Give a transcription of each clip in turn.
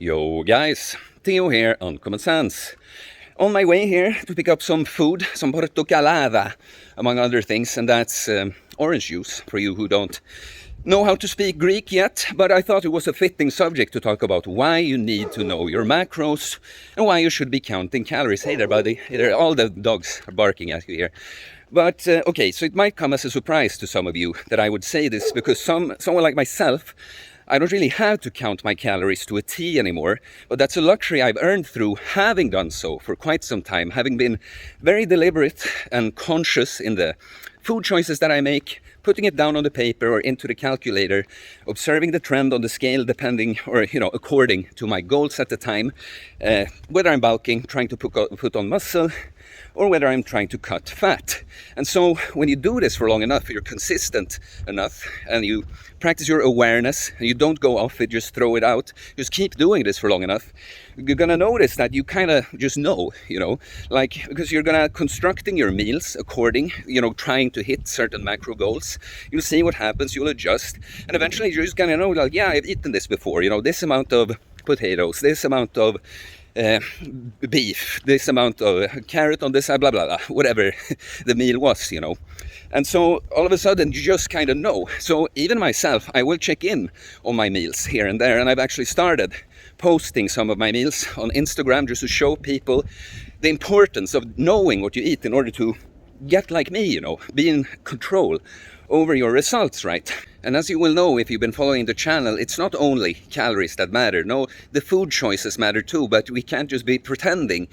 Yo guys, Theo here, Uncommon Sense. On my way here to pick up some food, some portocalada, among other things, and that's orange juice, for you who don't know how to speak Greek yet, but I thought it was a fitting subject to talk about why you need to know your macros and why you should be counting calories. Hey there, buddy. Hey there, all the dogs are barking at you here. But, okay, so it might come as a surprise to some of you that I would say this, because someone like myself, I don't really have to count my calories to a T anymore, but that's a luxury I've earned through having done so for quite some time, having been very deliberate and conscious in the food choices that I make, putting it down on the paper or into the calculator, observing the trend on the scale depending, or according to my goals at the time, whether I'm bulking, trying to put on muscle, or whether I'm trying to cut fat. And so when you do this for long enough, you're consistent enough, and you practice your awareness, and you don't go off it, just throw it out, just keep doing this for long enough, you're gonna notice that you kind of just know, like, because you're gonna constructing your meals according, trying to hit certain macro goals. You'll see what happens, you'll adjust, and eventually you're just gonna know, like, yeah, I've eaten this before, this amount of potatoes, this amount of beef, this amount of carrot on this, blah, blah, blah, whatever the meal was, And so all of a sudden you just kind of know. So even myself, I will check in on my meals here and there, and I've actually started posting some of my meals on Instagram just to show people the importance of knowing what you eat in order to get like me, be in control over your results, right? And as you will know if you've been following the channel, it's not only calories that matter. No, the food choices matter too, but we can't just be pretending.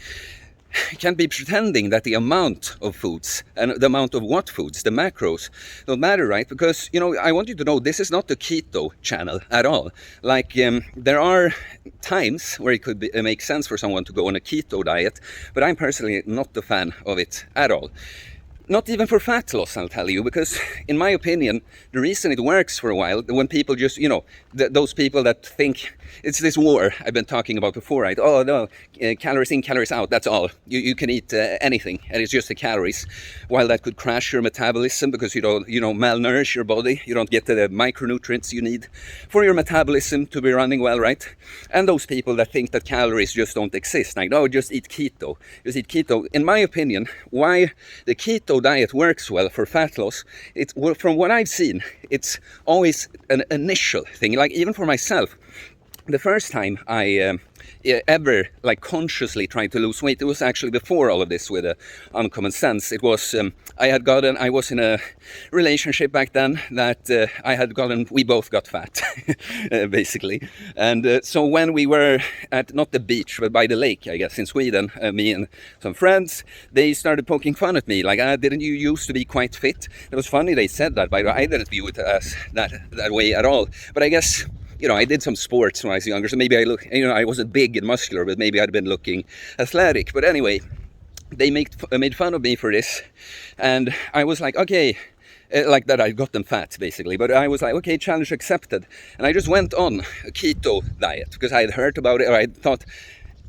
Can't be pretending that the amount of foods and the amount of what foods, the macros, don't matter, right? Because, I want you to know this is not the keto channel at all. Like, there are times where it could make sense for someone to go on a keto diet, but I'm personally not a fan of it at all. Not even for fat loss, I'll tell you, because in my opinion, the reason it works for a while, when people just, those people that think it's this war I've been talking about before, right? Oh no, calories in, calories out, that's all. You can eat anything, and it's just the calories. While that could crash your metabolism because you don't, malnourish your body, you don't get the micronutrients you need for your metabolism to be running well, right? And those people that think that calories just don't exist, like, no, just eat keto. Just eat keto. In my opinion, why the keto diet works well for fat loss, from what I've seen, it's always an initial thing. Like, even for myself, the first time I ever consciously tried to lose weight, it was actually before all of this with Uncommon Sense. It was I was in a relationship back then that we both got fat basically. And so when we were at, not the beach but by the lake, I guess, in Sweden, me and some friends, they started poking fun at me, like, didn't you used to be quite fit? It was funny they said that, but I didn't view it as that way at all. But I guess, I did some sports when I was younger, so maybe I wasn't big and muscular, but maybe I'd been looking athletic. But anyway, they made fun of me for this, and I was like, okay, like that I got them fat, basically. But I was like, okay, challenge accepted. And I just went on a keto diet, because I had heard about it, or I thought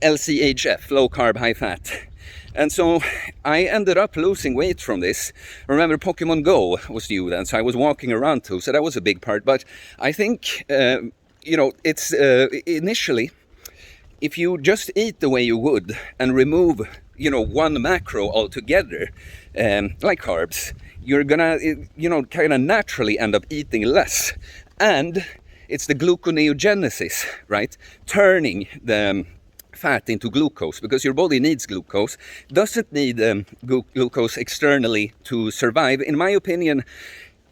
LCHF, low carb, high fat. And so I ended up losing weight from this. Remember, Pokemon Go was new then, so I was walking around too, so that was a big part. But I think, it's initially, if you just eat the way you would and remove, one macro altogether, like carbs, you're gonna, kind of naturally end up eating less. And it's the gluconeogenesis, right? Turning the fat into glucose, because your body needs glucose, doesn't need glucose externally to survive. In my opinion,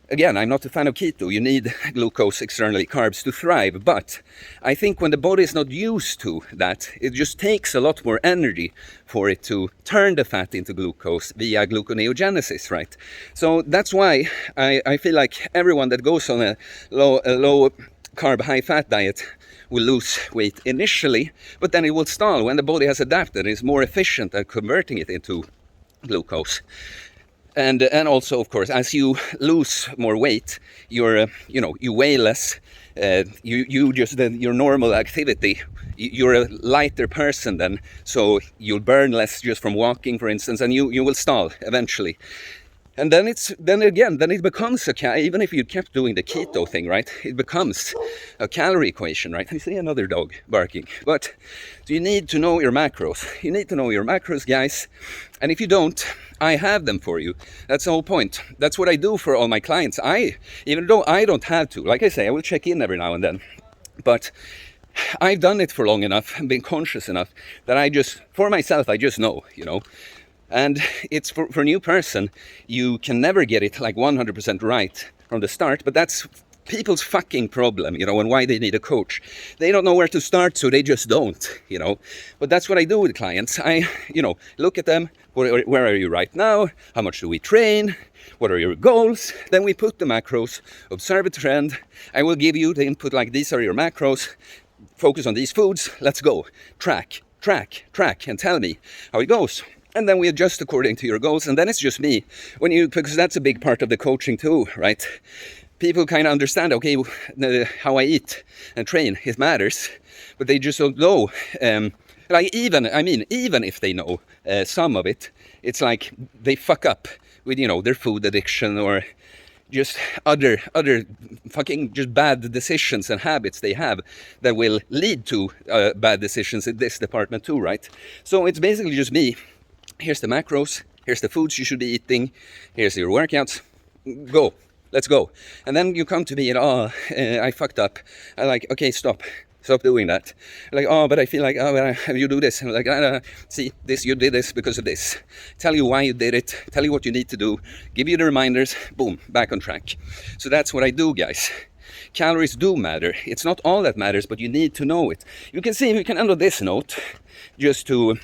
again, I'm not a fan of keto. You need glucose externally, carbs, to thrive. But I think when the body is not used to that, it just takes a lot more energy for it to turn the fat into glucose via gluconeogenesis, right? So that's why I feel like everyone that goes on a low carb, high fat diet will lose weight initially, but then it will stall when the body has adapted and is more efficient at converting it into glucose. And also, of course, as you lose more weight, you weigh less. Your normal activity, you're a lighter person then, so you'll burn less just from walking, for instance, and you will stall eventually. And then it becomes even if you kept doing the keto thing, right? It becomes a calorie equation, right? I see another dog barking. But you need to know your macros. You need to know your macros, guys. And if you don't, I have them for you. That's the whole point. That's what I do for all my clients. Even though I don't have to, like I say, I will check in every now and then. But I've done it for long enough and been conscious enough that for myself, I just know, And it's for a new person, you can never get it like 100% right from the start, but that's people's fucking problem, and why they need a coach. They don't know where to start, so they just don't, But that's what I do with clients. I, look at them, where are you right now? How much do we train? What are your goals? Then we put the macros, observe a trend. I will give you the input like these are your macros. Focus on these foods. Let's go. Track, and tell me how it goes. And then we adjust according to your goals. And then it's just me. Because that's a big part of the coaching too, right? People kind of understand, okay, how I eat and train, it matters. But they just don't know. Even if they know some of it, it's like they fuck up with, their food addiction or just other fucking just bad decisions and habits they have that will lead to bad decisions in this department too, right? So it's basically just me. Here's the macros, here's the foods you should be eating, here's your workouts, go, let's go. And then you come to me and, I fucked up. I'm like, okay, stop doing that. Like, but I feel like, you do this. And I'm like, see, you did this because of this. Tell you why you did it, tell you what you need to do, give you the reminders, boom, back on track. So that's what I do, guys. Calories do matter. It's not all that matters, but you need to know it. You can see, we can end on this note, just to...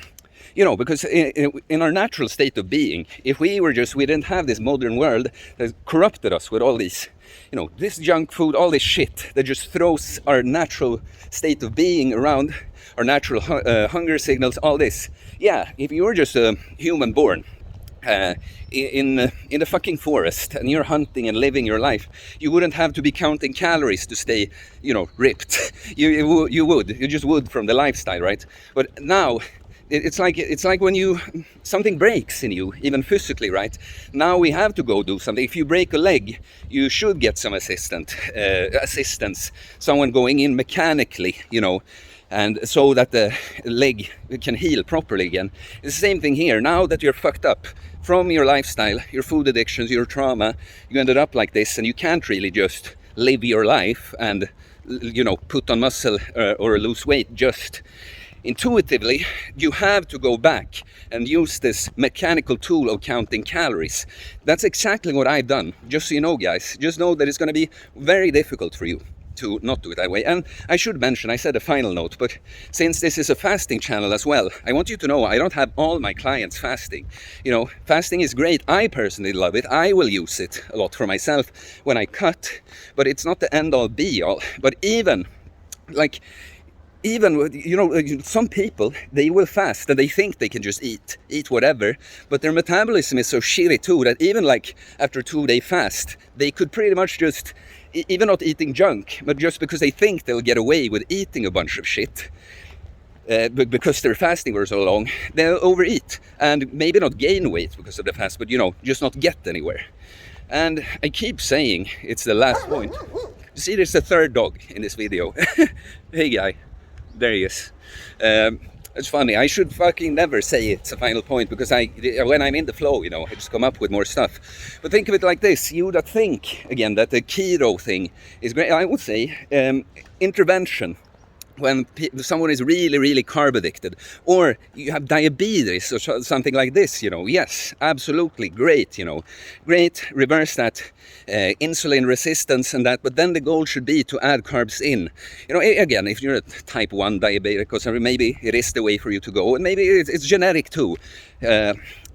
because in our natural state of being, if we didn't have this modern world that corrupted us with all these, this junk food, all this shit that just throws our natural state of being around, our natural hunger signals, all this. Yeah, if you were just a human born in the fucking forest and you're hunting and living your life, you wouldn't have to be counting calories to stay, ripped. You just would from the lifestyle, right? But now... It's like when something breaks in you, even physically, right? Now we have to go do something. If you break a leg, you should get some assistance, someone going in mechanically, and so that the leg can heal properly again. It's the same thing here. Now that you're fucked up from your lifestyle, your food addictions, your trauma, you ended up like this, and you can't really just live your life and, put on muscle or lose weight just intuitively. You have to go back and use this mechanical tool of counting calories. That's exactly what I've done. Just so you know, guys, just know that it's going to be very difficult for you to not do it that way. And I should mention, I said a final note, but since this is a fasting channel as well, I want you to know I don't have all my clients fasting. Fasting is great. I personally love it. I will use it a lot for myself when I cut, but it's not the end all be all. But even some people, they will fast and they think they can just eat whatever, but their metabolism is so shitty too that even like after a 2-day fast, they could pretty much just, even not eating junk, but just because they think they'll get away with eating a bunch of shit, because their fasting were so long, they'll overeat and maybe not gain weight because of the fast, but just not get anywhere. And I keep saying it's the last point. You see, there's a third dog in this video. Hey guy. There he is. It's funny, I should fucking never say it's a final point, because when I'm in the flow, I just come up with more stuff. But think of it like this, you that think, again, that the keto thing is great, I would say, intervention. When someone is really, really carb addicted, or you have diabetes or something like this, yes, absolutely, great, great, reverse that insulin resistance and that, but then the goal should be to add carbs in. Again, if you're a type 1 diabetic, or maybe it is the way for you to go, and maybe it's genetic too.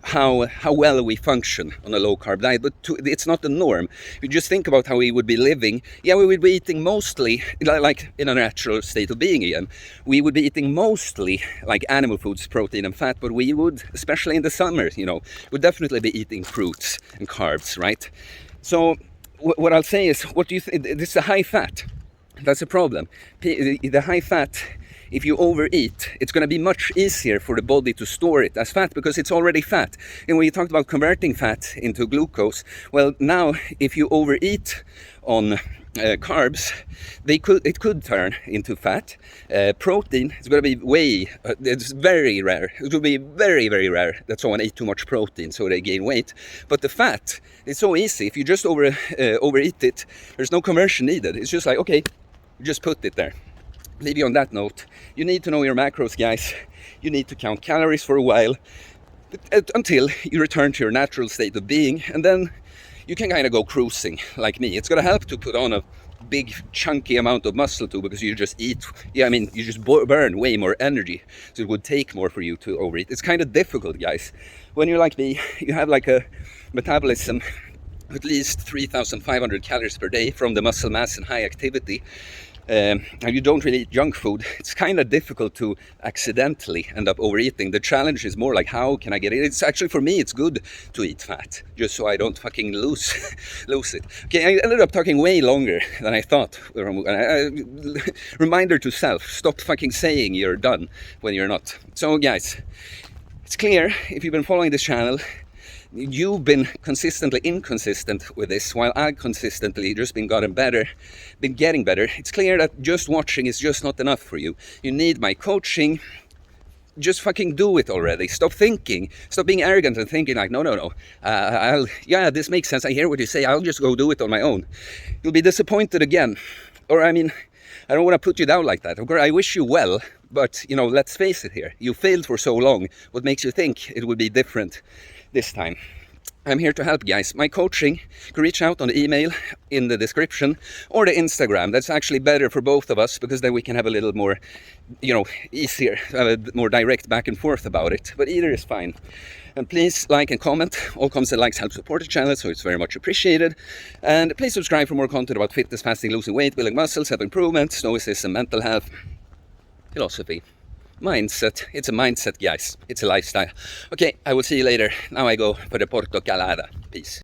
How well we function on a low-carb diet, but it's not the norm. If you just think about how we would be living, we would be eating mostly, like in a natural state of being again, we would be eating mostly like animal foods, protein and fat, but we would, especially in the summer, would definitely be eating fruits and carbs, right? So what I'll say is, what do you think? This is a high fat. That's a problem. The high fat if you overeat, it's going to be much easier for the body to store it as fat because it's already fat. And when you talked about converting fat into glucose, well, now if you overeat on carbs, it could turn into fat. Protein is going to be it's very rare. It will be very, very rare that someone ate too much protein so they gain weight. But the fat, it's so easy. If you just overeat it, there's no conversion needed. It's just like, okay, just put it there. Leave you on that note. You need to know your macros, guys. You need to count calories for a while until you return to your natural state of being, and then you can kind of go cruising like me. It's going to help to put on a big chunky amount of muscle too, because you just eat, you just burn way more energy, so it would take more for you to overeat. It's kind of difficult, guys. When you're like me, you have like a metabolism at least 3,500 calories per day from the muscle mass and high activity, and you don't really eat junk food. It's kind of difficult to accidentally end up overeating. The challenge is more like, how can I get it? It's actually, for me, it's good to eat fat, just so I don't fucking lose it. Okay, I ended up talking way longer than I thought. Reminder to self, stop fucking saying you're done when you're not. So guys, it's clear, if you've been following this channel, you've been consistently inconsistent with this, while I've consistently just been getting better. It's clear that just watching is just not enough for you. You need my coaching. Just fucking do it already. Stop thinking. Stop being arrogant and thinking like, no. This makes sense. I hear what you say. I'll just go do it on my own. You'll be disappointed again. Or I don't want to put you down like that. Of course, I wish you well, but let's face it here. You failed for so long. What makes you think it would be different this time? I'm here to help, guys. My coaching, you can reach out on the email in the description or the Instagram. That's actually better for both of us, because then we can have a little more, easier, more direct back and forth about it. But either is fine. And please like and comment. All comments and likes help support the channel, so it's very much appreciated. And please subscribe for more content about fitness, fasting, losing weight, building muscle, self-improvement, stoicism, mental health, philosophy, mindset. It's a mindset, guys. It's a lifestyle. Okay, I will see you later. Now I go for the portocalada. Peace.